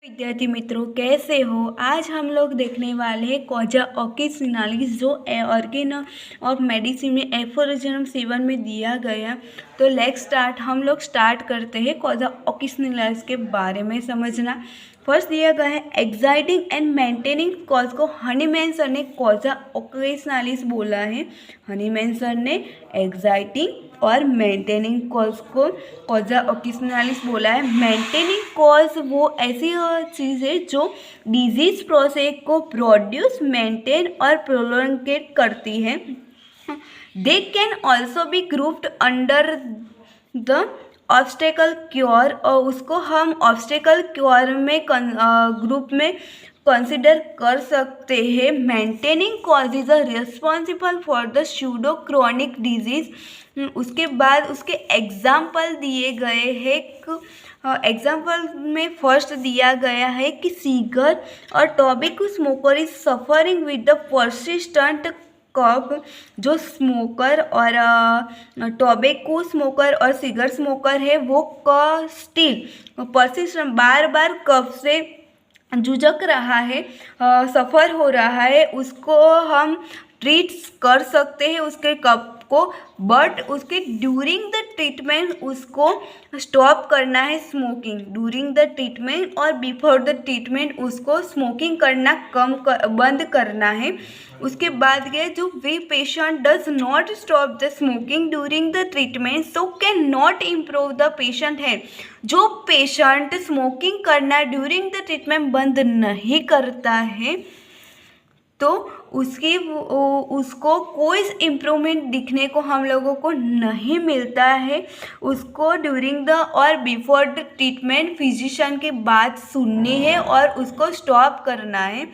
विद्यार्थी मित्रों, कैसे हो। आज हम लोग देखने वाले हैं कॉजा ऑकिसिनालिस जो ऑर्गेन ऑफ मेडिसिन में एफोरिज्म 7 में दिया गया। तो लेट्स स्टार्ट। हम लोग स्टार्ट करते हैं कॉजा ऑकिसिनालिस के बारे में समझना। फर्स्ट दिया गया है एक्साइटिंग एंड मेंटेनिंग कॉज को हनीमैन सर ने कॉजा ऑकिसिनालिस बोला है। हनीमैन सर ने एक्साइटिंग और मेंटेनिंग कॉज को कॉजा ऑकिसिनालिस बोला है। मेंटेनिंग कॉज वो ऐसी चीज़ है जो डिजीज प्रोसेस को प्रोड्यूस, मेंटेन और प्रोलोंगेट करती है। They can also be grouped under the obstacle cure, और उसको हम ऑब्स्टेकल क्योर में ग्रुप में कंसिडर कर सकते हैं। Maintaining cause is responsible for the pseudo chronic disease. उसके बाद उसके एग्जाम्पल दिए गए हैं। एग्जाम्पल में फर्स्ट दिया गया है कि सिगर और tobacco smoker is suffering with the persistent cough. जो स्मोकर और टोबैको स्मोकर और सिगर स्मोकर है वो स्टिल परसिस्टेंट बार बार कफ से जूझ रहा है, सफ़र हो रहा है, उसको हम ट्रीट कर सकते हैं उसके कफ को। बट उसके ड्यूरिंग द ट्रीटमेंट उसको स्टॉप करना है स्मोकिंग। ड्यूरिंग द ट्रीटमेंट और बिफोर द ट्रीटमेंट उसको स्मोकिंग करना बंद करना है। उसके बाद गए जो V patient does not stop the smoking during the treatment so can not improve the patient है। जो पेशेंट स्मोकिंग करना ड्यूरिंग द ट्रीटमेंट बंद नहीं करता है तो उसको कोई इम्प्रूवमेंट दिखने को हम लोगों को नहीं मिलता है। उसको ड्यूरिंग द और बिफोर द ट्रीटमेंट फिजिशियन की बात सुननी है और उसको स्टॉप करना है।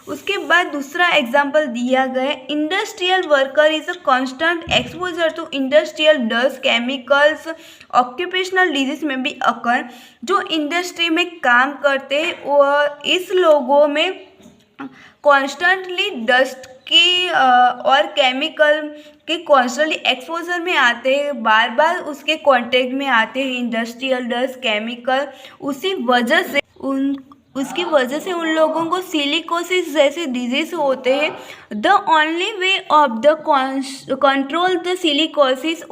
उसके बाद दूसरा एग्जाम्पल दिया गया, industrial worker is a constant exposure to industrial dust chemicals occupational disease में भी अकर। जो इंडस्ट्री में काम करते हैं वो इस लोगों में कॉन्स्टेंटली डस्ट की और केमिकल के कॉन्स्टेंटली एक्सपोजर में आते हैं, बार बार उसके कांटेक्ट में आते हैं इंडस्ट्रियल डस्ट केमिकल। उसकी वजह से उन लोगों को सिलिकोसिस जैसे डिजीज होते हैं। The only way of the control the silicosis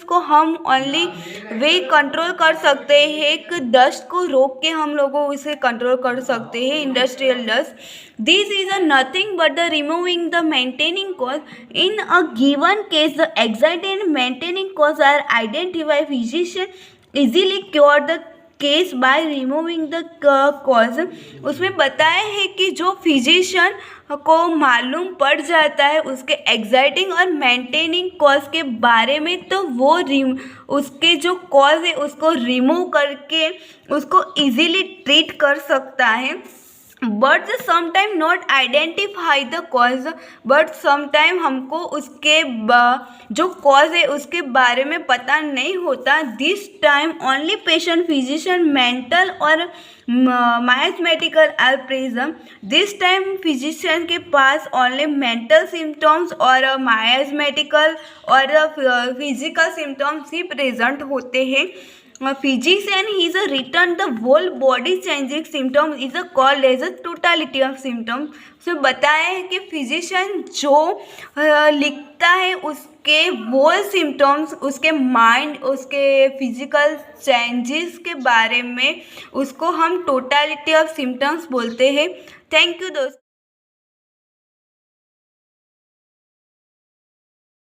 को हम ओनली वे कंट्रोल कर सकते हैं कि डस्ट को रोक के हम लोगों इसे कंट्रोल कर सकते हैं industrial dust. This is a nothing but the removing the maintaining cause. In a given case the exciting and maintaining cause are identify physician easily cure the case by removing the cause. उसमें बताया है कि जो physician को मालूम पड़ जाता है उसके एक्साइटिंग और मेंटेनिंग कॉज के बारे में तो वो उसके जो कॉज है उसको रिमूव करके उसको इजीली ट्रीट कर सकता है। But sometime not identify the cause, but sometime हमको उसके जो कॉज है उसके बारे में पता नहीं होता। This time only patient physician mental और mathematical are present. This time physician के पास ओनली मेंटल सिम्टम्स और माइथमेटिकल और फिजिकल सिम्टम्स ही प्रेजेंट होते हैं। Physician he is a written the whole body changing symptoms is a called as a totality of symptoms। उसमें बताया है कि फिजिशियन जो लिखता है उसके होल सिम्टम्स, उसके माइंड, उसके फिजिकल चेंजेस के बारे में उसको हम टोटलिटी ऑफ सिम्टम्स बोलते हैं। थैंक यू दोस्तों।